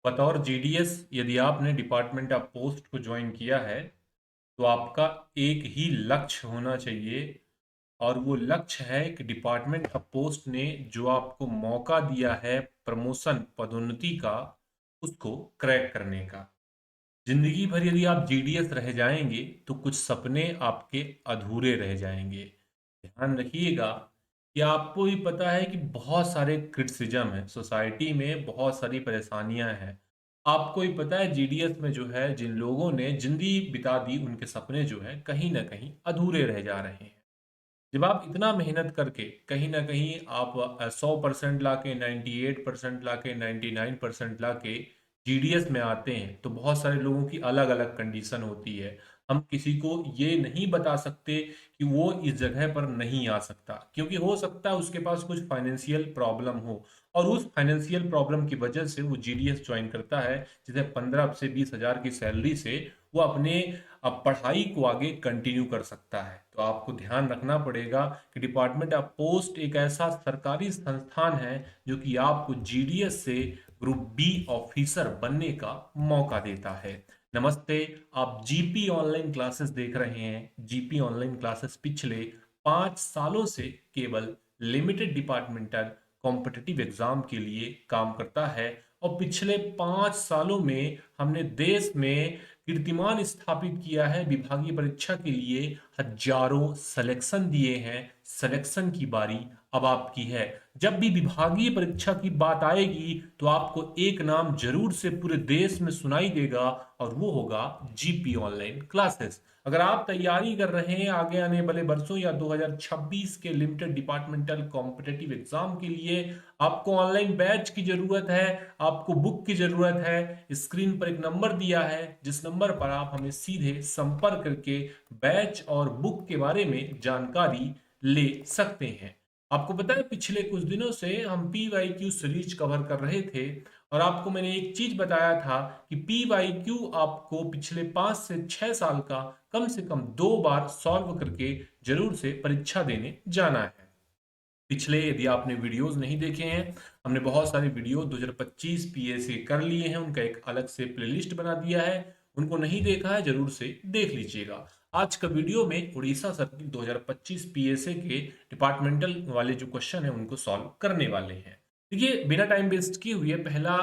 बतौर जीडीएस यदि आपने डिपार्टमेंट ऑफ पोस्ट को ज्वाइन किया है तो आपका एक ही लक्ष्य होना चाहिए। और वो लक्ष्य है कि डिपार्टमेंट ऑफ पोस्ट ने जो आपको मौका दिया है प्रमोशन पदोन्नति का, उसको क्रैक करने का। जिंदगी भर यदि आप जीडीएस रह जाएंगे तो कुछ सपने आपके अधूरे रह जाएंगे। ध्यान रखिएगा कि आपको भी पता है कि बहुत सारे क्रिटिसिज्म है सोसाइटी में, बहुत सारी परेशानियां हैं। आपको भी पता है जीडीएस में जो है जिन लोगों ने जिंदगी बिता दी उनके सपने जो है कहीं ना कहीं अधूरे रह जा रहे हैं। जब आप इतना मेहनत करके कहीं ना कहीं आप 100% ला के 98% ला के 99% ला के जीडीएस में आते हैं तो बहुत सारे लोगों की अलग अलग कंडीशन होती है। हम किसी को ये नहीं बता सकते कि वो इस जगह पर नहीं आ सकता, क्योंकि हो सकता है उसके पास कुछ फाइनेंशियल प्रॉब्लम हो और उस फाइनेंशियल प्रॉब्लम की वजह से वो जीडीएस ज्वाइन करता है, जिसे 15 से 20 हजार की सैलरी से वो अपने पढ़ाई को आगे कंटिन्यू कर सकता है। तो आपको ध्यान रखना पड़ेगा कि डिपार्टमेंट ऑफ पोस्ट एक ऐसा सरकारी संस्थान है जो कि आपको जीडीएस से ग्रुप बी ऑफिसर बनने का मौका देता है। नमस्ते, आप जीपी ऑनलाइन क्लासेस देख रहे हैं। जीपी ऑनलाइन क्लासेस पिछले 5 सालों से केवल लिमिटेड डिपार्टमेंटल कॉम्पिटिटिव एग्जाम के लिए काम करता है और पिछले 5 सालों में हमने देश में कीर्तिमान स्थापित किया है। विभागीय परीक्षा के लिए हजारों सिलेक्शन दिए हैं। सिलेक्शन की बारी अब आपकी है। जब भी विभागीय परीक्षा की बात आएगी तो आपको एक नाम जरूर से पूरे देश में सुनाई देगा और वो होगा जीपी ऑनलाइन क्लासेस। अगर आप तैयारी कर रहे हैं आगे आने वाले वर्षों या 2026 के लिमिटेड डिपार्टमेंटल कॉम्पिटिटिव एग्जाम के लिए, आपको ऑनलाइन बैच की जरूरत है, आपको बुक की जरूरत है। स्क्रीन पर एक नंबर दिया है जिस नंबर पर आप हमें सीधे संपर्क करके बैच और बुक के बारे में जानकारी ले सकते हैं। आपको पता है पिछले कुछ दिनों से हम P Y Q series cover कर रहे थे और आपको मैंने एक चीज बताया था कि पी वाई क्यू आपको पिछले 5 से 6 साल का कम से कम 2 बार सॉल्व करके जरूर से परीक्षा देने जाना है। पिछले यदि आपने वीडियोस नहीं देखे हैं, हमने बहुत सारे वीडियो 2025 पीएसए कर लिए हैं, उनका एक अलग से प्लेलिस्ट बना दिया है। उनको नहीं देखा है जरूर से देख लीजिएगा। आज का वीडियो में उड़ीसा सर्किल 2025 पीएसए के डिपार्टमेंटल वाले जो क्वेश्चन है उनको सॉल्व करने वाले हैं। देखिए, बिना टाइम वेस्ट किए हुए पहला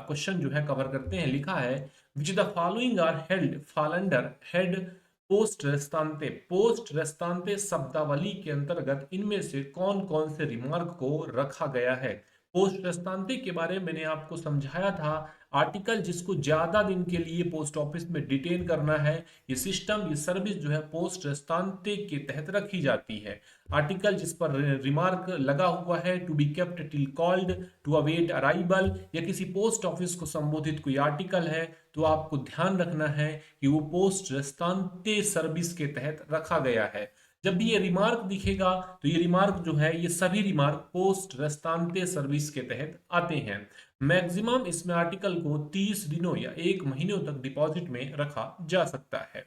क्वेश्चन जो है कवर करते हैं। लिखा है which the following are held fall under head post restante शब्दावली के अंतर्गत इनमें से कौन कौन से रिमार्क को रखा गया है। पोस्ट रेस्तांते के बारे में मैंने आपको समझाया था। आर्टिकल जिसको ज्यादा दिन के लिए पोस्ट ऑफिस में डिटेन करना है, ये सिस्टम ये सर्विस जो है पोस्ट रेस्तांते के तहत रखी जाती है। आर्टिकल जिस पर रिमार्क लगा हुआ है to be kept till called, to await arrival, या किसी पोस्ट ऑफिस को संबोधित कोई आर्टिकल है, तो आपको ध्यान रखना है कि वो पोस्ट रेस्तांते सर्विस के तहत रखा गया है। जब भी ये रिमार्क दिखेगा तो ये रिमार्क जो है ये सभी रिमार्क पोस्ट रेस्तांते सर्विस के तहत आते हैं। मैक्सिमम इसमें आर्टिकल को 30 दिनों या 1 महीनों तक डिपॉजिट में रखा जा सकता है।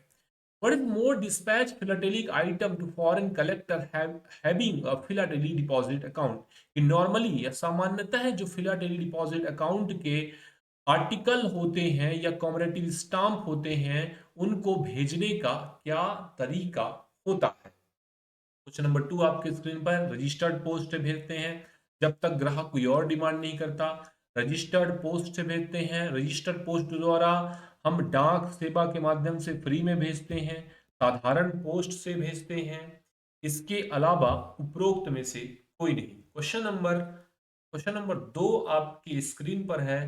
What is more dispatch philatelic item to foreign collector having a philately deposit account? कि नॉर्मली या सामान्यतः जो फिलाटेली डिपॉजिट अकाउंट के आर्टिकल होते हैं या कॉमरेटिव स्टाम्प होते हैं उनको भेजने का क्या तरीका होता है। क्वेश्चन नंबर 2 आपके स्क्रीन पर, रजिस्टर्ड पोस्ट से भेजते हैं जब तक ग्राहक कोई और डिमांड नहीं करता। रजिस्टर्ड पोस्ट से भेजते हैं, रजिस्टर्ड पोस्ट द्वारा हम डाक सेवा के माध्यम से फ्री में भेजते हैं। साधारण पोस्ट से भेजते हैं। इसके अलावा उपरोक्त में से कोई नहीं। क्वेश्चन नंबर 2 आपकी स्क्रीन पर है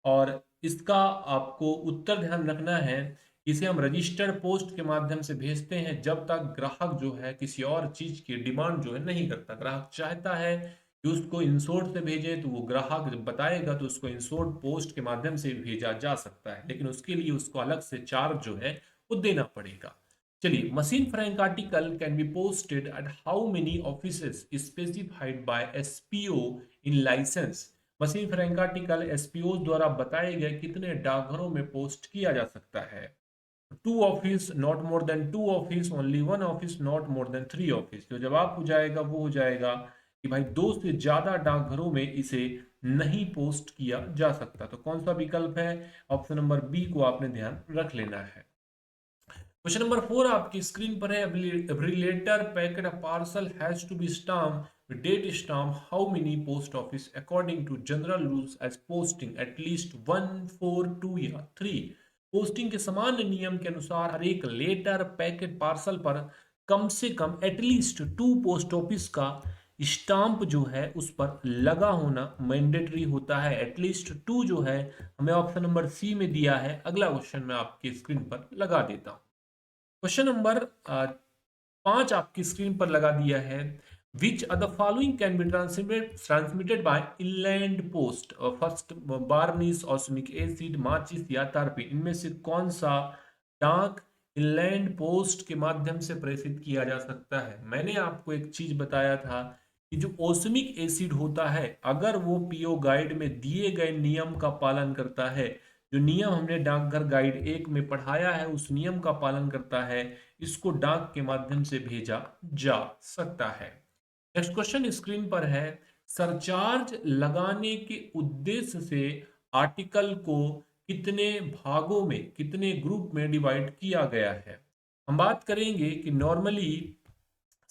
और इसका आपको उत्तर ध्यान रखना है। इसे हम रजिस्टर्ड पोस्ट के माध्यम से भेजते हैं जब तक ग्राहक जो है किसी और चीज की डिमांड जो है नहीं करता। ग्राहक चाहता है कि उसको इंश्योर्ड से भेजे तो वो ग्राहक जब बताएगा तो उसको इंश्योर्ड पोस्ट के माध्यम से भेजा जा सकता है, लेकिन उसके लिए उसको अलग से चार्ज जो है वो देना पड़ेगा। चलिए, machine frank article can be posted at how many offices specified by SPO in licence. Machine frank article SPO द्वारा बताए गए कितने डाकघरों में पोस्ट किया जा सकता है। 2 office, not more then 2 office, only 1 office, not more then 3 office. जो जवाब हो जाएगा वो हो जाएगा कि भाई 2 से ज्यादा डाकघरों में इसे नहीं पोस्ट किया जा सकता। तो कौन सा विकल्प है? ऑप्शन नंबर बी को आपने ध्यान रख लेना है। क्वेश्चन नंबर 4 आपकी स्क्रीन पर है। रिलेटर packet parcel has to be stamp date stamp how many post office according to general rules as posting at least 1 4 2 या 3। पोस्टिंग के सामान्य नियम के अनुसार हर एक लेटर पैकेट पार्सल पर कम से कम एटलीस्ट 2 पोस्ट ऑफिस का स्टाम्प जो है उस पर लगा होना मैंडेटरी होता है। एटलीस्ट 2 जो है हमें ऑप्शन नंबर सी में दिया है। अगला क्वेश्चन मैं आपके स्क्रीन पर लगा देता हूं। क्वेश्चन नंबर 5 आपकी स्क्रीन पर लगा दिया है। Which are the following can be transmitted by inland post? First, varnish, osmic acid, माचिस या तारपीन। इनमें से कौन सा डाक इनलैंड पोस्ट के माध्यम से प्रेषित किया जा सकता है? मैंने आपको एक चीज बताया था कि जो ओस्मिक एसिड होता है, अगर वो पीओ गाइड में दिए गए नियम का पालन करता है, जो नियम हमने डाकघर गाइड 1 में पढ़ाया है उस नियम का पालन करता है, इसको डाक के माध्यम से भेजा जा सकता है। नेक्स्ट क्वेश्चन स्क्रीन पर है। सरचार्ज लगाने के उद्देश्य से आर्टिकल को कितने भागों में, कितने ग्रुप में डिवाइड किया गया है? हम बात करेंगे कि नॉर्मली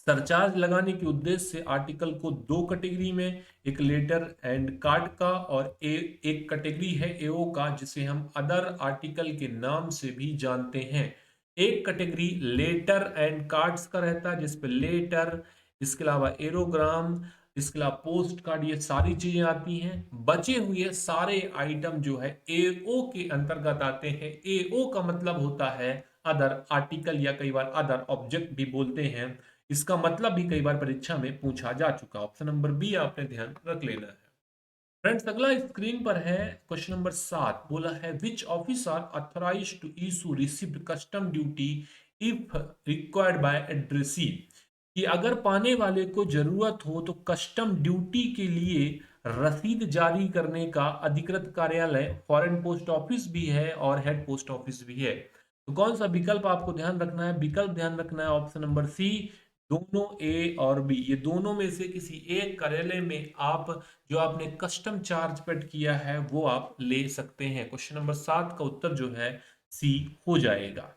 सरचार्ज लगाने के उद्देश्य से आर्टिकल को 2 कैटेगरी में, एक लेटर एंड कार्ड का और एक कैटेगरी है एओ का, जिसे हम अदर आर्टिकल के नाम से भी जानते हैं। एक कैटेगरी लेटर एंड कार्ड्स का रहता है जिसपे लेटर, इसके अलावा एरोग्राम, इसके अलावा पोस्ट कार्ड, ये सारी चीजें आती हैं। बचे हुए सारे आइटम जो है एओ के अंतर्गत आते हैं। एओ का मतलब होता है अदर आर्टिकल या कई बार अदर ऑब्जेक्ट भी बोलते हैं। इसका मतलब भी कई बार परीक्षा में पूछा जा चुका। ऑप्शन नंबर बी आपने ध्यान रख लेना है। फ्रेंड्स अगला स्क्रीन पर है क्वेश्चन नंबर 7। बोला है which officer authorize to issue receipt custom duty if required by addressee? कि अगर पाने वाले को जरूरत हो तो कस्टम ड्यूटी के लिए रसीद जारी करने का अधिकृत कार्यालय फॉरेन पोस्ट ऑफिस भी है और हेड पोस्ट ऑफिस भी है। तो कौन सा विकल्प आपको ध्यान रखना है? विकल्प ध्यान रखना है ऑप्शन नंबर सी, दोनों ए और बी। ये दोनों में से किसी एक कार्यालय में आप जो आपने कस्टम चार्ज पेड किया है वो आप ले सकते हैं। क्वेश्चन नंबर 7 का उत्तर जो है सी हो जाएगा।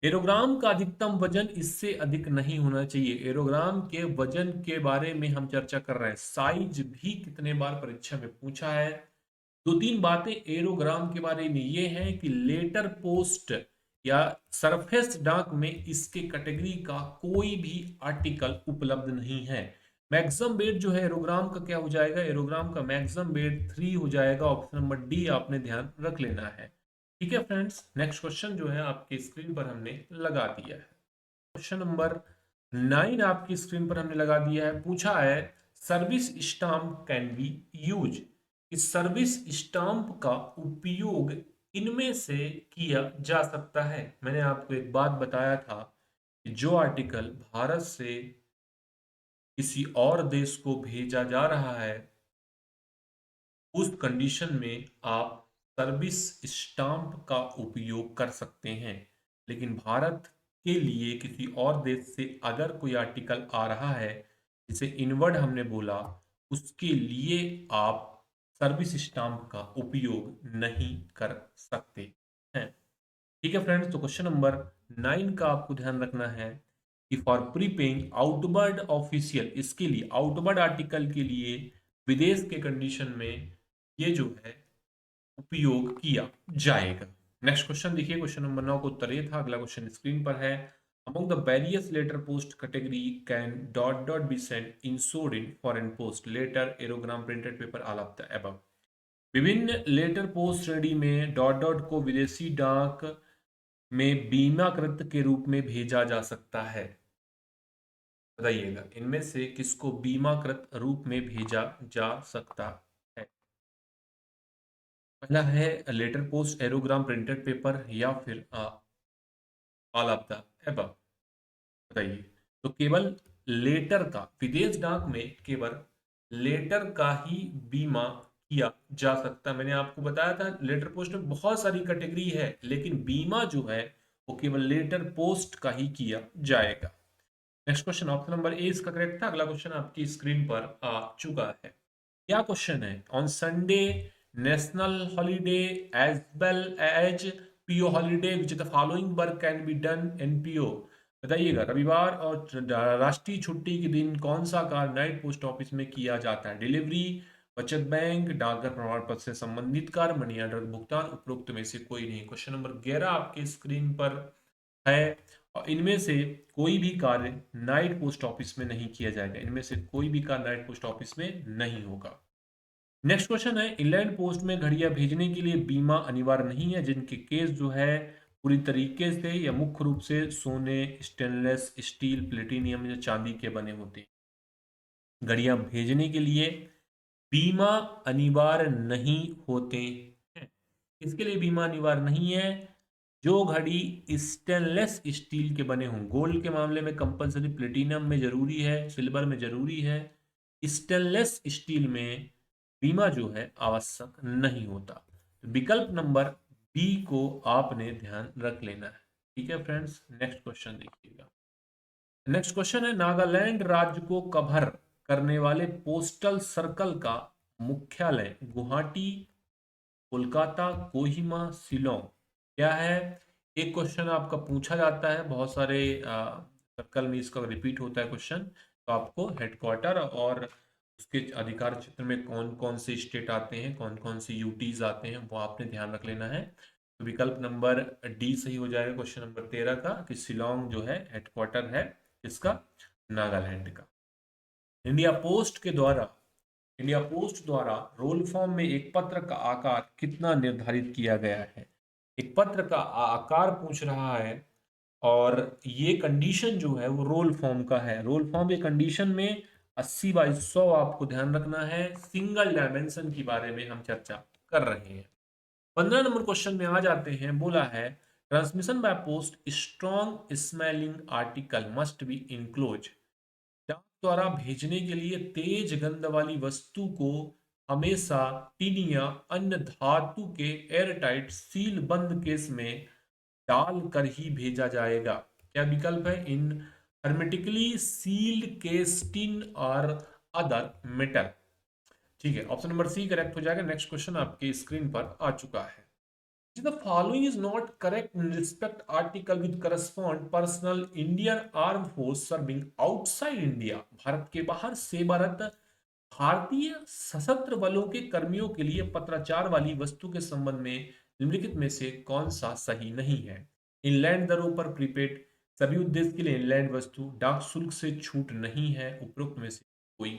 एरोग्राम का अधिकतम वजन इससे अधिक नहीं होना चाहिए। एरोग्राम के वजन के बारे में हम चर्चा कर रहे हैं। साइज भी कितने बार परीक्षा में पूछा है। 2-3 बातें एरोग्राम के बारे में ये हैं कि लेटर पोस्ट या सरफेस डाक में इसके कैटेगरी का कोई भी आर्टिकल उपलब्ध नहीं है। मैक्सिमम वेट जो है एरोग्राम का क्या हो जाएगा? एरोग्राम का मैक्सिमम वेट 3 हो जाएगा। ऑप्शन नंबर डी आपने ध्यान रख लेना है। ठीक है फ्रेंड्स, नेक्स्ट क्वेश्चन जो है आपके स्क्रीन पर हमने लगा दिया है। क्वेश्चन नंबर 9 आपकी स्क्रीन पर हमने लगा दिया है। पूछा है service stamp can be use. इस सर्विस स्टाम्प का उपयोग इनमें से किया जा सकता है। मैंने आपको एक बात बताया था कि जो आर्टिकल भारत से किसी और देश को भेजा जा रहा है उस कंडीशन में आप सर्विस स्टाम्प का उपयोग कर सकते हैं। लेकिन भारत के लिए किसी और देश से अगर कोई आर्टिकल आ रहा है जिसे इनवर्ड हमने बोला, उसके लिए आप सर्विस स्टाम्प का उपयोग नहीं कर सकते हैं। ठीक है फ्रेंड्स, तो क्वेश्चन नंबर 9 का आपको ध्यान रखना है कि फॉर प्रीपेइंग आउटवर्ड ऑफिशियल, इसके लिए आउटवर्ड आर्टिकल के लिए विदेश के कंडीशन में ये जो है उपयोग किया जाएगा। नेक्स्ट क्वेश्चन देखिए, क्वेश्चन नंबर 9 का उत्तर ये था। अगला क्वेश्चन स्क्रीन पर है। Among the various letter post category can dot dot be sent insured in foreign post letter aerogramme printed paper all of the above. विभिन्न लेटर पोस्ट श्रेणी में डॉट डॉट को विदेशी डाक में बीमाकृत के रूप में भेजा जा सकता है। बताइएगा इनमें से किसको बीमाकृत रूप में भेजा जा सकता है? पहला है लेटर पोस्ट एरोग्राम प्रिंटेड पेपर या फिर ऑल ऑफ द एबव। बताइए। तो केवल लेटर का, विदेश डाक में केवल लेटर का ही बीमा किया जा सकता है। मैंने आपको बताया था लेटर पोस्ट में बहुत सारी कैटेगरी है लेकिन बीमा जो है वो केवल लेटर पोस्ट का ही किया जाएगा। Next question option number A इसका करेक्ट था। अगला क्वेश्चन आपकी स्क्रीन पर आ चुका है। क्या क्वेश्चन है? On Sunday national holiday as well as PO holiday which the following work can be done in PO. बताइएगा, रविवार और राष्ट्रीय छुट्टी के दिन कौन सा कार्य नाइट पोस्ट ऑफिस में किया जाता है? डिलीवरी, बचत बैंक, डाकघर प्रमाण पत्र से संबंधित कार्य, मनी ऑर्डर भुगतान, उपरोक्त में से कोई नहीं। क्वेश्चन नंबर 11 आपके स्क्रीन पर है। और इनमें से कोई भी कार्य नाइट पोस्ट ऑफिस में नहीं किया जाएगा। इनमें से कोई भी कार्य नाइट पोस्ट ऑफिस में नहीं होगा। नेक्स्ट क्वेश्चन है, इंग्लैंड पोस्ट में घड़ियां भेजने के लिए बीमा अनिवार्य नहीं है, जिनके केस जो है पूरी तरीके से या मुख्य रूप से सोने, स्टेनलेस स्टील, प्लेटिनियम या चांदी के बने होते हैं। घड़ियां भेजने के लिए बीमा अनिवार्य नहीं होते हैं। इसके लिए बीमा अनिवार्य नहीं है जो घड़ी स्टेनलेस स्टील के बने हों। गोल्ड के मामले में कंपलसरी, प्लेटिनम में जरूरी है, सिल्वर में जरूरी है, स्टेनलेस स्टील में बीमा जो है आवश्यक नहीं होता। तो विकल्प नंबर बी को आपने ध्यान रख लेना है। ठीक है फ्रेंड्स, नेक्स्ट क्वेश्चन देखिएगा। नेक्स्ट क्वेश्चन है, नागालैंड राज्य को कवर करने वाले पोस्टल सर्कल का मुख्यालय गुवाहाटी, कोलकाता, कोहिमा, शिलोंग क्या है? एक क्वेश्चन आपका पूछा जाता है, बहुत सारे सर्कल में इसका रिपीट होता है क्वेश्चन। तो आपको हेडक्वार्टर और उसके अधिकार क्षेत्र में कौन कौन से स्टेट आते हैं, कौन कौन से यूटीज आते हैं, वो आपने ध्यान रख लेना है। तो विकल्प नंबर डी सही हो जाएगा क्वेश्चन नंबर 13 का, कि शिलोंग जो है हेडक्वार्टर है इसका, नागालैंड का। इंडिया पोस्ट के द्वारा इंडिया पोस्ट द्वारा रोल फॉर्म में एक पत्र का आकार कितना निर्धारित किया गया है? एक पत्र का आकार पूछ रहा है, और ये कंडीशन जो है वो रोल फॉर्म का है। रोल फॉर्म के कंडीशन में 80/100 आपको ध्यान रखना है। सिंगल डायमेंशन के बारे में हम चर्चा कर रहे हैं। 15 नंबर क्वेश्चन में आ जाते हैं। बोला है, transmission by post strong smelling article must be enclose. डाक द्वारा भेजने के लिए तेज गंध वाली वस्तु को हमेशा टिन या अन्य धातु के एयरटाइट सील बंद केस में डाल कर ही भेजा जाएगा। क्या विकल्प है? इन हर्मेटिकली सील्ड केस टिन और अदर मेटल। ठीक है, ऑप्शन नंबर सी करेक्ट हो जाएगा। नेक्स्ट क्वेश्चन आपके स्क्रीन पर आ चुका है। The following is not correct in respect article with correspond personnel Indian Armed Force serving outside India। Bharat के बाहर सेवारत भारतीय सशस्त्र बलों के कर्मियों के लिए पत्राचार वाली वस्तु के संबंध में निम्नलिखित में से कौन सा सही नहीं है? इनलैंड दरों पर प्रीपेड, सभी उद्देश्य के लिए इनलैंड वस्तु, डाक शुल्क से छूट नहीं है, उपरोक्त में से कोई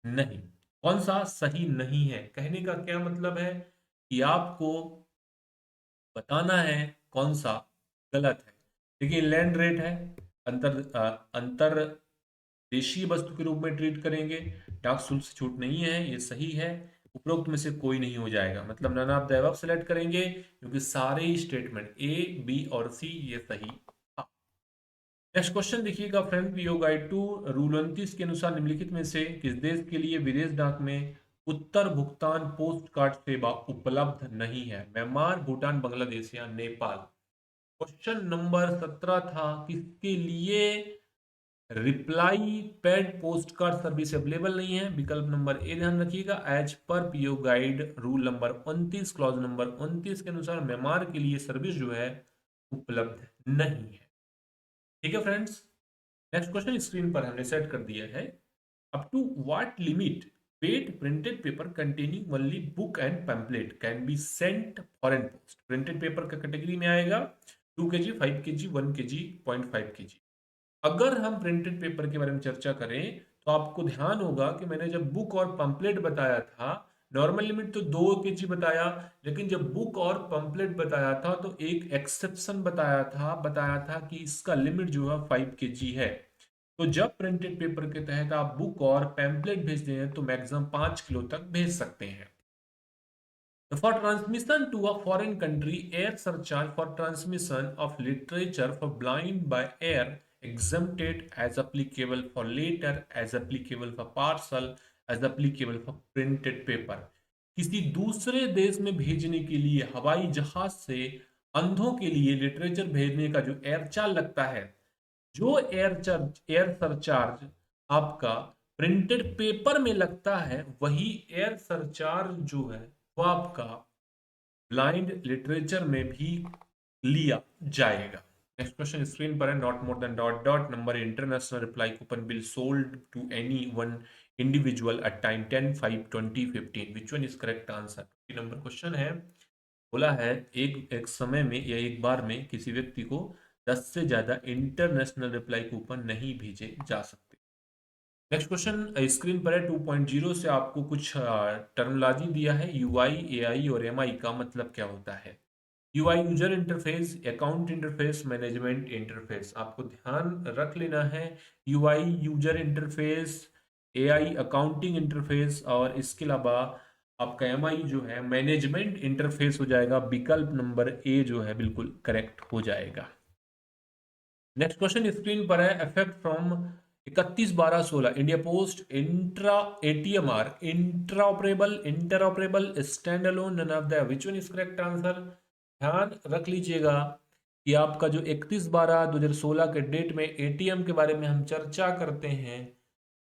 नहीं। कौन सा सही नहीं है? कहने का क्या मतलब है कि आपको बताना है कौन सा गलत है। देखिए, लैंड रेट है, अंतर देशीय वस्तु के रूप में ट्रीट करेंगे, डाक शुल्क से छूट नहीं है, ये सही है। उपरोक्त में से कोई नहीं हो जाएगा, मतलब none of the above select करेंगे, क्योंकि सारे ही स्टेटमेंट ए, बी और सी ये सही था। नेक्स्ट क्वेश्चन देखिएगा friend, PO guide to rule 29 के अनुसार निम्नलिखित में से किस देश के लिए विदेश डाक में उत्तर भुगतान पोस्ट कार्ड सेवा उपलब्ध नहीं है? म्यांमार, भूटान, बांग्लादेश या नेपाल। क्वेश्चन नंबर 17 था, किसके लिए reply paid post card service available नहीं है? विकल्प नंबर ए ध्यान रखिएगा, एज पर PO guide rule number 29 clause number 29 के अनुसार म्यांमार के लिए सर्विस जो है उपलब्ध नहीं है। ठीक है फ्रेंड्स, नेक्स्ट क्वेश्चन स्क्रीन पर हमने सेट कर दिया है। Up to what limit paid printed paper containing only book and pamphlet can be sent foreign post. Printed paper का कैटेगरी में आएगा 2 kg, 5 kg, 1 kg, 0.5 kg। अगर हम प्रिंटेड पेपर के बारे में चर्चा करें तो आपको ध्यान होगा कि मैंने जब बुक और पंपलेट बताया था, नॉर्मल लिमिट तो 2 kg बताया, लेकिन जब बुक और पंपलेट बताया था तो एक एक्सेप्शन बताया था कि इसका लिमिट जो है 5 kg है। तो जब प्रिंटेड पेपर के तहत आप बुक और पैम्पलेट भेजते हैं तो मैक्सिमम 5 किलो तक भेज सकते हैं। For transmission to a foreign country, air surcharge for transmission of literature for blind by air exempted as applicable for letter, as applicable for parcel, as applicable for printed paper। किसी दूसरे देश में भेजने के लिए हवाई जहाज से अंधों के लिए लिटरेचर भेजने का जो एयर चार्ज लगता है, जो एयर सरचार्ज आपका प्रिंटेड पेपर में लगता है, वही एयर सरचार्ज जो है वो आपका ब्लाइंड लिटरेचर में भी लिया जाएगा। नेक्स्ट क्वेश्चन स्क्रीन पर है, not more than dot dot number international reply coupon will sold to any one individual at time 10/5/2015 which one is correct answer. Number question है, बोला है एक समय में या एक बार में किसी व्यक्ति को 10 से ज्यादा इंटरनेशनल रिप्लाई कूपन नहीं भेजे जा सकते। नेक्स्ट क्वेश्चन स्क्रीन पर है, 2.0 से आपको कुछ टर्मोलॉजी दिया है, यूआई, एआई और एमआई का मतलब क्या होता है। UI user interface, account interface, management interface. आपको ध्यान रख लेना है, UI user interface, AI accounting interface, और इसके अलावा आपका एमआई जो है मैनेजमेंट इंटरफेस हो जाएगा। विकल्प नंबर ए जो है बिल्कुल करेक्ट हो जाएगा। नेक्स्ट क्वेश्चन स्क्रीन पर है, effect from 31/12/16 India post intra ATM are interoperable stand alone none of the which one is correct answer. ध्यान रख लीजिएगा कि आपका जो 31/12/2016 के डेट में एटीएम के बारे में हम चर्चा करते हैं,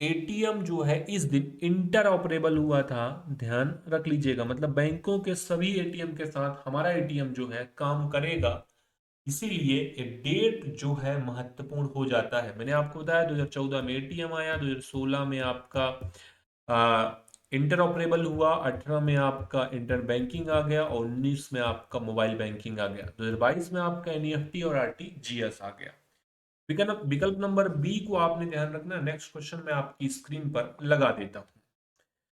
एटीएम जो है इस दिन इंटर ऑपरेबल हुआ था। ध्यान रख लीजिएगा, मतलब बैंकों के सभी एटीएम के साथ हमारा एटीएम जो है काम करेगा, इसीलिए ये डेट जो है महत्वपूर्ण हो जाता है। मैंने आपको बताया 2014 में एटीएम आया, 2016 में आपका इंटर ऑपरेबल हुआ, 18 में आपका इंटर बैंकिंग आ गया और 19 में आपका मोबाइल बैंकिंग आ गया, 2022 में आपका एनईएफटी और आरटीजीएस आ गया। विकल्प नंबर बी को आपने ध्यान रखना। नेक्स्ट क्वेश्चन मैं आपकी स्क्रीन पर लगा देता हूं।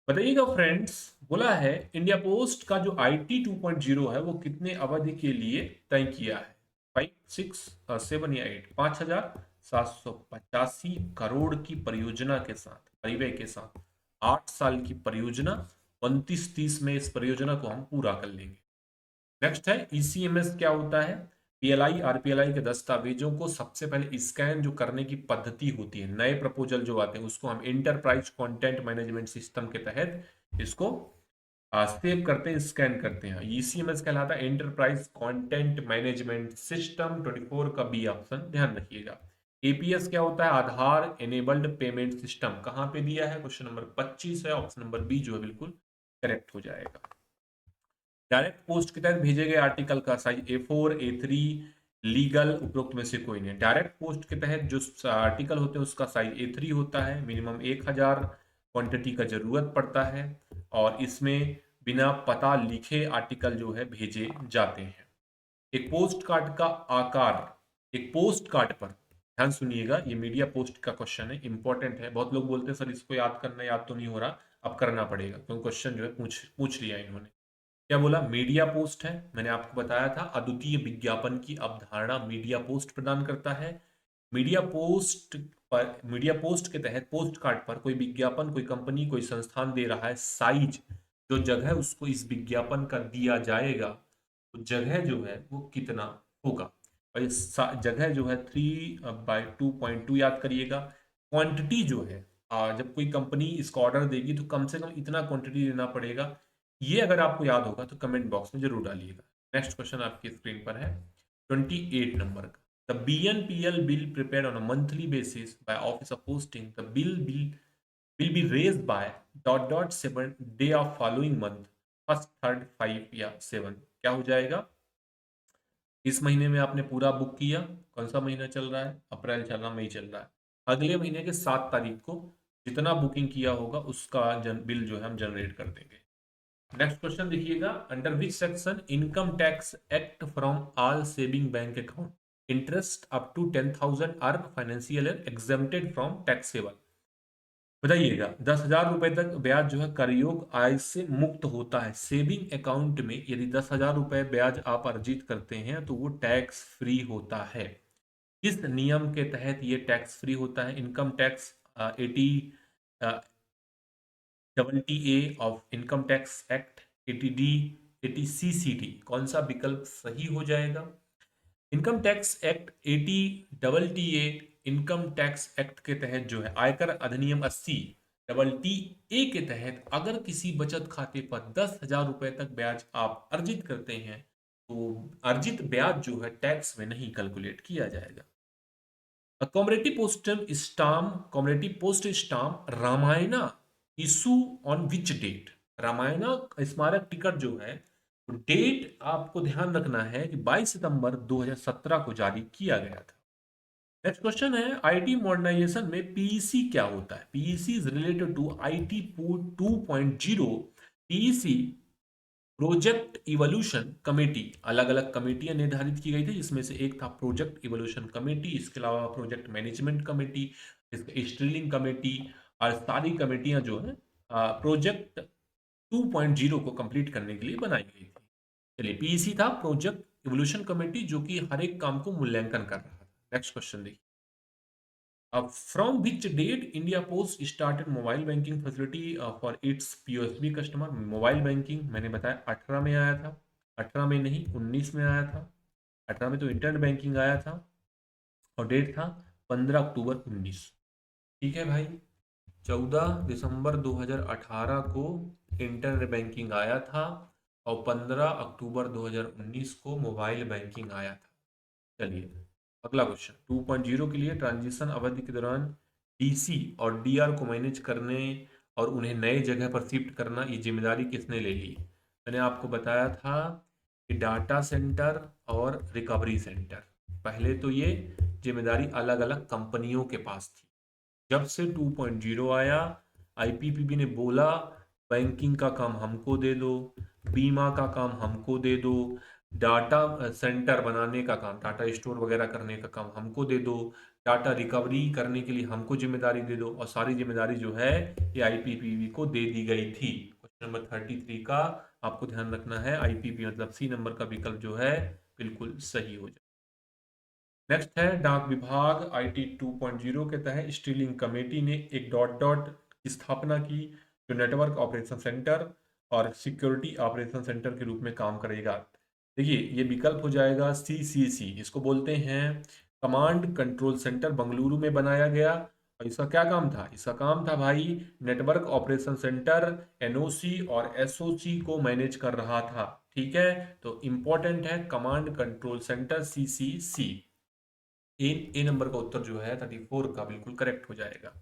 बताइएगा फ्रेंड्स, बोला है इंडिया पोस्ट का जो आईटी 2.0 है वो कितने अवधि के लिए तय किया है। 5, 6, 7 या 8। 5,785 करोड़ की परियोजना के साथ, परिव्यय के साथ 8 साल की परियोजना, 29-30 में इस परियोजना को हम पूरा कर लेंगे। नेक्स्ट है ईसीएमएस क्या होता है। पीएलआई आरपीएलआई के दस्तावेजों को सबसे पहले स्कैन जो करने की पद्धति होती है, नए प्रपोजल जो आते हैं उसको हम इंटरप्राइज कंटेंट मैनेजमेंट सिस्टम के तहत इसको सेव करते हैं, स्कैन करते हैं। ईसीएमएस कहलाता है इंटरप्राइज कंटेंट मैनेजमेंट सिस्टम। 24 का बी ऑप्शन ध्यान रखिएगा। एपीएस क्या होता है, आधार एनेबल्ड पेमेंट सिस्टम। कहां पे दिया है, क्वेश्चन नंबर 25 है, ऑप्शन नंबर बी जो है बिल्कुल करेक्ट हो जाएगा। डायरेक्ट पोस्ट के तहत भेजे गए आर्टिकल का साइज A4, A3, लीगल, उपरोक्त में से कोई नहीं। डायरेक्ट पोस्ट के तहत जो आर्टिकल होते हैं उसका साइज A3 होता है, मिनिमम 1000 क्वांटिटी का जरूरत पड़ता है, और इसमें बिना पता लिखे आर्टिकल जो है भेजे जाते हैं। एक पोस्ट कार्ड का आकार, एक पोस्ट कार्ड पर, ध्यान सुनिएगा, ये मीडिया पोस्ट का क्वेश्चन है, इंपॉर्टेंट है। बहुत लोग बोलते हैं सर इसको याद करना, याद तो नहीं हो रहा, अब करना पड़ेगा क्योंकि क्वेश्चन जो है पूछ लिया इन्होंने। क्या बोला, मीडिया पोस्ट है। मैंने आपको बताया था अद्वितीय विज्ञापन की अवधारणा मीडिया पोस्ट प्रदान करता है। मीडिया पोस्ट पर, मीडिया पोस्ट के तहत पोस्ट कार्ड पर कोई विज्ञापन, कोई कंपनी, कोई संस्थान दे रहा है, साइज जो जगह उसको इस विज्ञापन का दिया जाएगा, तो जगह जो है वो कितना होगा। और इस जगह जो है 3/2.2 याद करिएगा। क्वांटिटी जो है, जब कोई कंपनी इसका ऑर्डर देगी तो कम से कम इतना क्वांटिटी देना पड़ेगा। ये अगर आपको याद होगा तो कमेंट बॉक्स में जरूर डालिएगा। नेक्स्ट क्वेश्चन आपकी स्क्रीन पर है 28 नंबर का। The BNPL bill prepared on a monthly basis by Office of Posting, the bill be raised by dot dot 7 day of following month, first, third, 5 या 7। क्या हो जाएगा, इस महीने में आपने पूरा बुक किया, कौन सा महीना चल रहा है, अप्रैल चल रहा, मई चल रहा है, अगले महीने के 7 तारीख को जितना बुकिंग किया होगा उसका बिल जो है हम जनरेट कर देंगे। नेक्स्ट क्वेश्चन देखिएगा, under which section income tax act from all saving bank account interest up to 10,000 are financial exempted from taxable. बताइएगा, 10,000 रुपए तक ब्याज जो है करयोग आय से मुक्त होता है। सेविंग अकाउंट में यदि 10,000 रुपए ब्याज आप अर्जित करते हैं तो वो टैक्स फ्री होता है। किस नियम के तहत ये टैक्स फ्री होता है, income tax 80AA of income tax act, 80D, 80CCD, कौन सा विकल्प सही हो जाएगा। Income tax act 80AA income tax act के तहत जो है आयकर अधिनियम 80TTA के तहत अगर किसी बचत खाते पर 10,000 रुपए तक ब्याज आप अर्जित करते हैं तो अर्जित ब्याज जो है टैक्स में नहीं कैलकुलेट किया जाएगा। Commemorative post stamp Ramayana issue on which date? Ramayana स्मारक टिकट जो है, डेट आपको ध्यान रखना है कि 22 सितंबर 2017 को जारी किया गया था। नेक्स्ट क्वेश्चन है, आईटी मॉडर्नाइजेशन में पीईसी क्या होता है? PEC is related to IT 2.0। PEC project evolution committee, अलग अलग कमेटियां निर्धारित की गई थी, जिसमें से एक था प्रोजेक्ट इवोल्यूशन कमेटी, इसके अलावा project management committee, stealing committee, और सारी कमेटियां जो है प्रोजेक्ट 2.0 को कंप्लीट करने के लिए बनाई गई थी। चलिए, पीईसी था प्रोजेक्ट इवोल्यूशन कमेटी, जो कि हर एक काम को मूल्यांकन कर रहा था। नेक्स्ट क्वेश्चन देखिए, अब from which date India post started mobile banking facility for its POSB customer? Mobile banking मैंने बताया 18 में आया था, 18 में नहीं 19 में आया था। 18 में तो इंटरनेट बैंकिंग आया था, और डेट था 15 अक्टूबर 19। ठीक है भाई, 14 दिसंबर 2018 को इंटरनेट बैंकिंग आया था, और 15 अक्टूबर 2019 को मोबाइल बैंकिंग आया था। चलिए, अगला क्वेश्चन, 2.0 के लिए ट्रांजिशन अवधि के दौरान डीसी और डीआर को मैनेज करने और उन्हें नए जगह पर शिफ्ट करना, ये जिम्मेदारी किसने ले ली? मैंने आपको बताया था कि डाटा सेंटर और रिकवरी सेंटर, पहले तो ये जिम्मेदारी अलग अलग कंपनियों के पास थी। जब से 2.0 आया, आईपीपीबी ने बोला बैंकिंग का काम हमको दे दो, बीमा का काम हमको दे दो, डाटा सेंटर बनाने का काम, डाटा स्टोर वगैरह करने का काम हमको दे दो, डाटा रिकवरी करने के लिए हमको जिम्मेदारी दे दो, और सारी जिम्मेदारी जो है ये आईपीपीबी को दे दी गई थी। क्वेश्चन नंबर 33 का आपको ध्यान रखना है, आईपीपी मतलब सी नंबर का विकल्प जो है बिल्कुल सही हो जाए। नेक्स्ट है, डाक विभाग आईटी 2.0 के तहत स्टीलिंग कमेटी ने एक डॉट डॉट की स्थापना की, जो नेटवर्क ऑपरेशन सेंटर और सिक्योरिटी ऑपरेशन सेंटर के रूप में काम करेगा। देखिए, ये विकल्प हो जाएगा सीसीसी, इसको बोलते हैं कमांड कंट्रोल सेंटर, बंगलुरु में बनाया गया। और इसका क्या काम था? इसका काम था भाई, नेटवर्क ऑपरेशन सेंटर एनओसी और एसओसी को मैनेज कर रहा था। ठीक है, तो इंपॉर्टेंट है कमांड कंट्रोल सेंटर सीसीसी। ए नंबर का उत्तर जो है 34 का बिल्कुल करेक्ट हो जाएगा।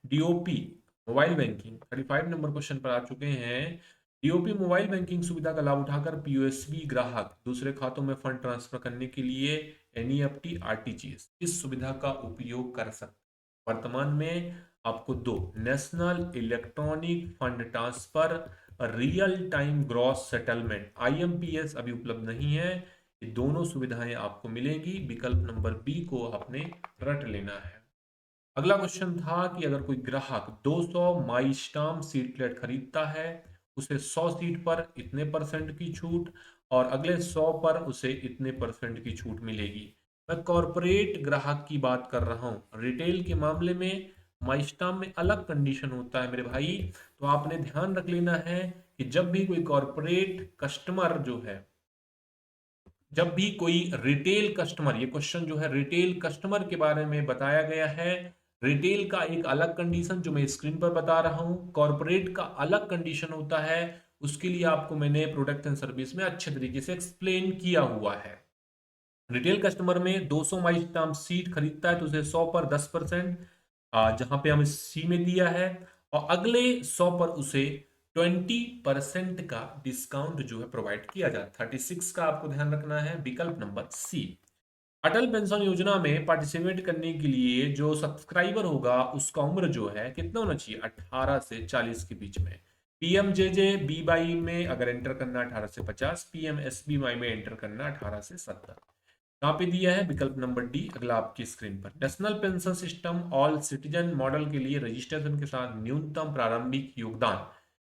DOP mobile banking 35 number question पर आ चुके हैं। डीओपी मोबाइल बैंकिंग सुविधा का लाभ उठाकर पीओएसबी ग्राहक दूसरे खातों में फंड ट्रांसफर करने के लिए एनईएफटी आरटीजीएस इस सुविधा का उपयोग कर सकते। वर्तमान में आपको दो, national electronic fund transfer real time gross settlement IMPS अभी उपलब्ध नहीं है। ये दोनों सुविधाएं आपको मिलेंगी, विकल्प नंबर बी को आपने रट लेना है। अगला क्वेश्चन था कि अगर कोई ग्राहक 200 माई स्टाम्प सीट प्लेट खरीदता है, उसे 100 सीट पर इतने परसेंट की छूट, और अगले 100 पर उसे इतने परसेंट की छूट मिलेगी। मैं कॉरपोरेट ग्राहक की बात कर रहा हूं, रिटेल के मामले में माई स्टाम्प में अलग कंडीशन होता है मेरे भाई। तो आपने ध्यान रख लेना है कि जब भी कोई कॉरपोरेट कस्टमर जो है, जब भी कोई रिटेल कस्टमर, ये क्वेश्चन जो है रिटेल कस्टमर के बारे में बताया गया है, रिटेल का एक अलग कंडीशन जो मैं स्क्रीन पर बता रहा हूं, कॉर्पोरेट का अलग कंडीशन होता है। उसके लिए आपको मैंने प्रोडक्ट एंड सर्विस में अच्छे तरीके से एक्सप्लेन किया हुआ है। रिटेल कस्टमर में 200 माइल स्टाम्प सीट खरीदता है तो उसे 100 पर 10%, जहां पे हमें सी में दिया है, और अगले 100 पर उसे 20% का डिस्काउंट जो है प्रोवाइड किया जाता है। 36 का आपको ध्यान रखना है, विकल्प नंबर सी। अटल पेंशन योजना में पार्टिसिपेट करने के लिए जो सब्सक्राइबर होगा उसका उम्र जो है कितना होना चाहिए? 18 से 40 के बीच में। पीएमजेजे बी वाई में अगर एंटर करना 18 से 50, पीएमएसबी वाई में एंटर करना 18 से 70। कहाँ पे दिया है? विकल्प नंबर डी अगला आपकी स्क्रीन पर। National pension system all citizen model के लिए रजिस्ट्रेशन के साथ न्यूनतम प्रारंभिक योगदान,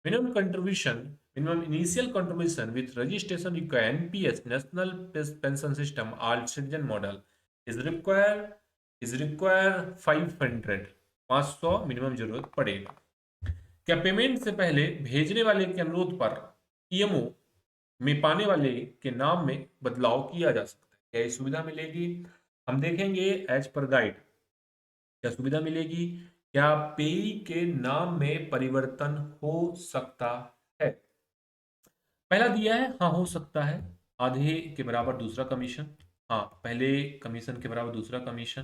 minimum contribution, minimum initial contribution with registration require NPS national pension system all citizen model is require 500 minimum जरूरत पड़ेगा। क्या पेमेंट से पहले भेजने वाले के अनुरोध पर ईएमओ में पाने वाले के नाम में बदलाव किया जा सकता है? क्या ये सुविधा मिलेगी? हम देखेंगे एज पर गाइड क्या सुविधा मिलेगी। क्या पेई के नाम में परिवर्तन हो सकता है? पहला दिया है हाँ हो सकता है, आधे के बराबर दूसरा कमीशन। हाँ, पहले कमीशन के बराबर दूसरा कमीशन।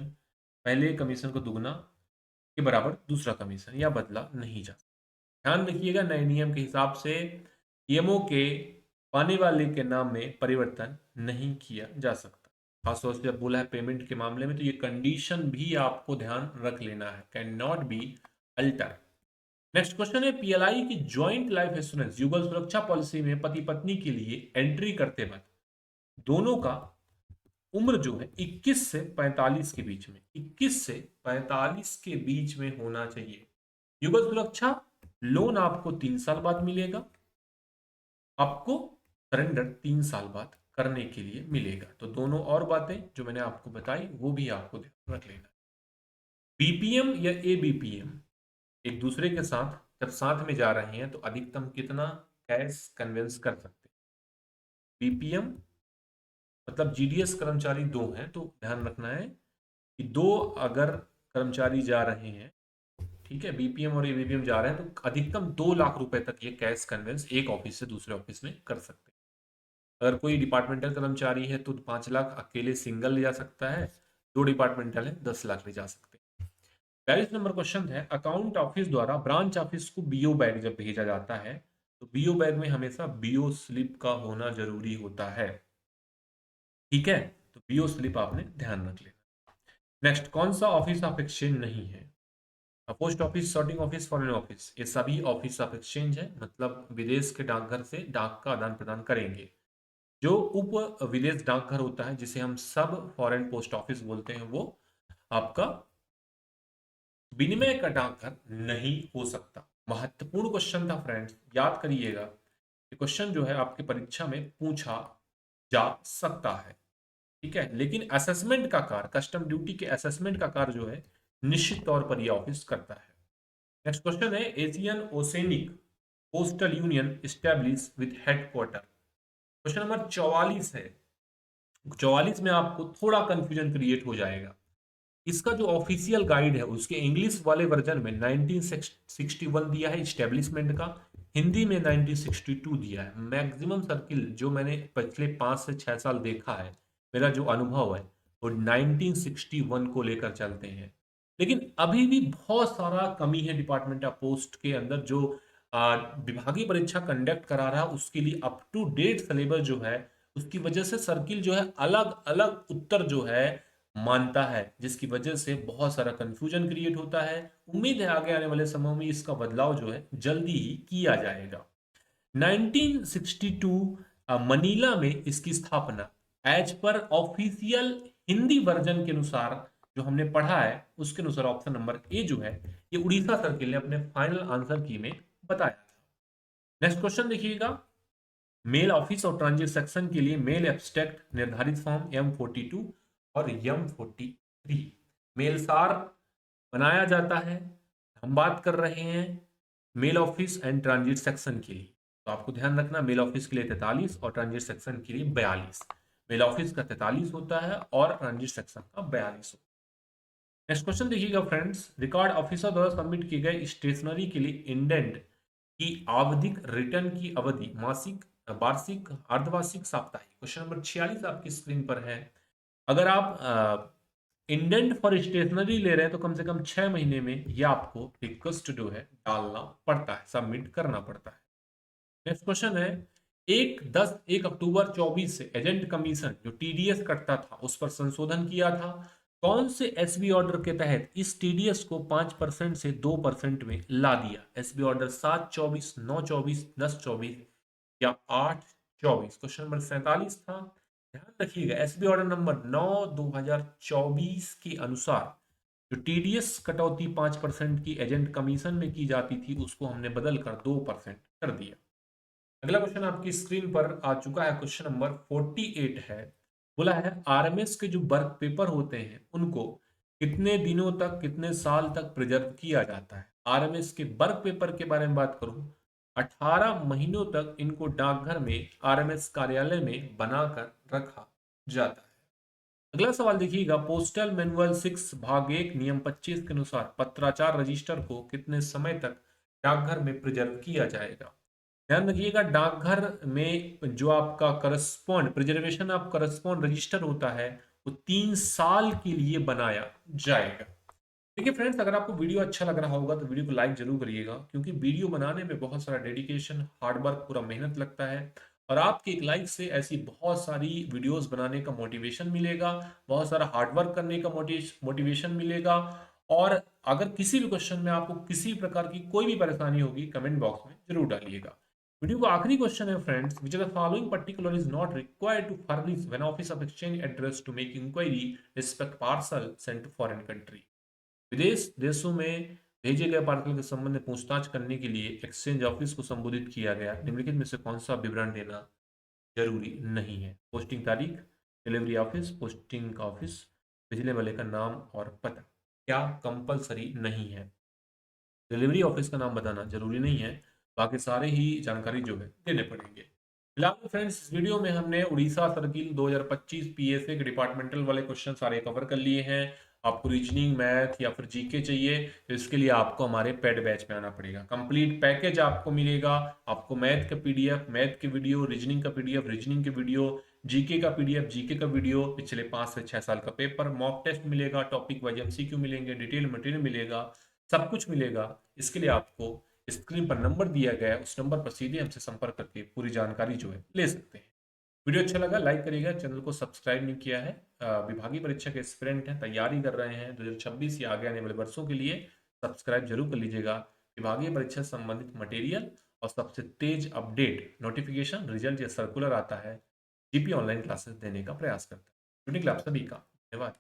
पहले कमीशन को दुगना के बराबर दूसरा कमीशन या बदला नहीं जा सकता। ध्यान रखिएगा, नए नियम के हिसाब से पीएमओ के पाने वाले के नाम में परिवर्तन नहीं किया जा सकता। खासतौर से जब बोला है पेमेंट के मामले में, तो ये कंडीशन भी आपको ध्यान रख लेना है, can not be alter. Next question है, पीएलआई की ज्वाइंट लाइफ इंश्योरेंस युगल सुरक्षा पॉलिसी में पति पत्नी के लिए एंट्री करते वक्त दोनों का उम्र जो है 21 से 45 के बीच में, 21 से 45 के बीच में होना चाहिए। युगल सुरक्षा लोन आपको 3 साल बाद मिलेगा, आपको सरेंडर 3 साल बाद करने के लिए मिलेगा। तो दोनों और बातें जो मैंने आपको बताई वो भी आपको ध्यान रख लेना। बीपीएम या एबीपीएम एक दूसरे के साथ जब साथ में जा रहे हैं तो अधिकतम कितना कैश कन्वेंस कर सकते हैं। बीपीएम मतलब जीडीएस कर्मचारी 2 हैं, तो ध्यान रखना है कि 2 अगर कर्मचारी जा रहे हैं, ठीक है, बीपीएम और एबीपीएम जा रहे हैं, तो अधिकतम 2 लाख रुपए तक ये कैश कन्वेंस एक ऑफिस से दूसरे ऑफिस में कर सकते हैं। अगर कोई डिपार्टमेंटल कर्मचारी है तो 5 लाख अकेले सिंगल ले जा सकता है, 2 डिपार्टमेंटल है 10 लाख ले जा सकते हैं। 42 नंबर क्वेश्चन है, अकाउंट ऑफिस द्वारा ब्रांच ऑफिस को बीओ बैग जब भेजा जाता है तो बीओ बैग में हमेशा बीओ स्लिप का होना जरूरी होता है, ठीक है, तो बीओ स्लिप आपने ध्यान रख लेना। नेक्स्ट, कौन सा ऑफिस ऑफ एक्सचेंज नहीं है? Post office, sorting office, foreign office, ये सभी ऑफिस ऑफ एक्सचेंज है, मतलब विदेश के डाकघर से डाक का आदान प्रदान करेंगे। जो उप विदेश डाकघर होता है जिसे हम सब फॉरेन पोस्ट ऑफिस बोलते हैं, वो आपका विनिमय का डाकघर नहीं हो सकता। महत्वपूर्ण क्वेश्चन था फ्रेंड्स, याद करिएगा, ये क्वेश्चन जो है आपके परीक्षा में पूछा जा सकता है, ठीक है, लेकिन असेसमेंट का कार्य, कस्टम ड्यूटी के असेसमेंट का कार्य जो है निश्चित तौर पर यह ऑफिस करता है। नेक्स्ट क्वेश्चन है, Asian oceanic postal union establish with headquarter. Question number 44 है। 44 में आपको थोड़ा कंफ्यूजन क्रिएट हो जाएगा। इसका जो ऑफिशियल गाइड है उसके इंग्लिश वाले वर्जन में 1961 दिया है स्टैब्लिशमेंट का, हिंदी में 1962 दिया है। मैक्सिमम सर्किल जो मैंने पिछले 5 से 6 साल देखा है, मेरा जो अनुभव है वो 1961 को लेकर चलते हैं। लेकिन अभी भी बहुत सारा कमी है डिपार्टमेंट ऑफ पोस्ट के अंदर, जो विभागीय परीक्षा कंडक्ट करा रहा है उसके लिए अप टू डेट सिलेबस जो है, उसकी वजह से सर्किल जो है अलग अलग उत्तर जो है मानता है, जिसकी वजह से बहुत सारा कंफ्यूजन क्रिएट होता है। उम्मीद है आगे आने वाले समय में इसका बदलाव जो है जल्दी ही किया जाएगा। 1962 मनीला में इसकी स्थापना as per official Hindi version के अनुसार जो हमने पढ़ा है उसके अनुसार ऑप्शन नंबर ए जो है ये उड़ीसा सर्किल ने अपने फाइनल आंसर की में बताया था। नेक्स्ट क्वेश्चन देखिएगा, मेल ऑफिस और ट्रांजिट सेक्शन के लिए मेल एब्स्ट्रैक्ट निर्धारित फॉर्म M42 और M43 मेलसार बनाया जाता है। हम बात कर रहे हैं mail office and transit section के लिए, तो आपको ध्यान रखना मेल ऑफिस के लिए 43 और ट्रांजिट सेक्शन के लिए 42। मेल ऑफिस का 43 होता है और ट्रांजिट सेक्शन का 42 होता है। नेक्स्ट क्वेश्चन देखिएगा फ्रेंड्स, रिकॉर्ड ऑफिसर द्वारा सबमिट किए गए स्टेशनरी के लिए इंडेंट की आवधिक रिटर्न की अवधि मासिक, वार्षिक, अर्धवार्षिक, साप्ताहिक। क्वेश्चन नंबर 46 आपकी स्क्रीन पर है। अगर आप इंडेंट फॉर स्टेशनरी ले रहे हैं तो कम से कम 6 महीने में यह आपको रिक्वेस्ट जो है डालना पड़ता है, सबमिट करना पड़ता है। नेक्स्ट क्वेश्चन है, 1 अक्टूबर 24 से एजेंट कमीशन जो टीडीएस कटता था उस पर संशोधन किया था। कौन से एसबी ऑर्डर के तहत इस टीडीएस को 5% से 2% में ला दिया? एसबी ऑर्डर 7/24, 9/24, 10/24 या 8/24? क्वेश्चन नंबर 47 था। ध्यान रखिएगा, एसबी ऑर्डर नंबर 9/2024 के अनुसार जो टीडीएस कटौती 5% की एजेंट कमीशन में की जाती थी उसको हमने बदलकर 2% कर दिया। अगला क्वेश्चन आपकी स्क्रीन पर आ चुका है, क्वेश्चन नंबर 48 है। बोला है आरएमएस के जो वर्क पेपर होते हैं उनको कितने दिनों तक, कितने साल तक प्रिजर्व किया जाता है? आरएमएस के वर्क पेपर के बारे में बात करूं, 18 महीनों तक इनको डाकघर में आरएमएस कार्यालय में बनाकर रखा जाता है। अगला सवाल देखिएगा, पोस्टल मैनुअल 6 भाग 1 नियम 25 के अनुसार पत्राचार रजिस्टर को कितने समय तक डाकघर में प्रिजर्व किया जाएगा? ध्यान रखिएगा, डाकघर में जो आपका correspond preservation of correspond register होता है वो 3 साल के लिए बनाया जाएगा। देखिए फ्रेंड्स, अगर आपको वीडियो अच्छा लग रहा होगा तो वीडियो को लाइक जरूर करिएगा, क्योंकि वीडियो बनाने में बहुत सारा डेडिकेशन, हार्ड वर्क, पूरा मेहनत लगता है। और आपके एक लाइक से ऐसी बहुत सारी वीडियोस बनाने का मोटिवेशन मिलेगा, बहुत सारा हार्ड वर्क करने का मोटिवेशन मिलेगा। और अगर किसी भी क्वेश्चन में आपको किसी प्रकार की कोई भी परेशानी होगी, कमेंट बॉक्स में जरूर डालिएगा। वीडियो का आखिरी क्वेश्चन है friends, which of the following particular is not required to furnish when office of exchange address to make inquiry respect parcel sent to foreign country. विदेश देशों में भेजे गए पार्सल के संबंध में पूछताछ करने के लिए एक्सचेंज ऑफिस को संबोधित किया गया, निम्नलिखित में से कौन सा विवरण देना जरूरी नहीं है? पोस्टिंग तारीख, डिलीवरी ऑफिस, पोस्टिंग ऑफिस, भेजने वाले का नाम और पता। क्या कंपलसरी नहीं है? डिलीवरी ऑफिस का नाम बताना जरूरी नहीं है, बाकी सारे ही जानकारी जो है देने पड़ेंगे। फिलहाल फ्रेंड्स, इस वीडियो में हमने उड़ीसा सर्किल 2025 पीएसए के डिपार्टमेंटल वाले क्वेश्चन सारे कवर कर लिए हैं। आपको रीजनिंग, मैथ या फिर जीके चाहिए तो इसके लिए आपको हमारे पेड बैच में आना पड़ेगा। कंप्लीट पैकेज आपको मिलेगा। आपको मैथ का पीडीएफ, मैथ के वीडियो, रीजनिंग का पीडीएफ, रीजनिंग के वीडियो, जीके का पीडीएफ, जीके का वीडियो, पिछले 5 से 6 साल का पेपर, मॉक टेस्ट मिलेगा, टॉपिक वाइज एमसीक्यू मिलेंगे, डिटेल मटेरियल मिलेगा, सब कुछ मिलेगा। इसके लिए आपको स्क्रीन पर नंबर दिया गया है, उस नंबर पर सीधे हमसे संपर्क करके पूरी जानकारी जो है ले सकते हैं। वीडियो अच्छा लगा लाइक करिएगा, चैनल को सब्सक्राइब नहीं किया है। विभागीय परीक्षा के एस्पिरेंट हैं, तैयारी कर रहे हैं 2026 या आगे आने वाले वर्षों के लिए, सब्सक्राइब जरूर कर लीजिएगा। विभागीय परीक्षा से संबंधित मटेरियल और सबसे तेज अपडेट नोटिफिकेशन, रिजल्ट या सर्कुलर आता है, जीपी ऑनलाइन क्लासेस देने का प्रयास करता है। यूनिक क्लास सभी का धन्यवाद।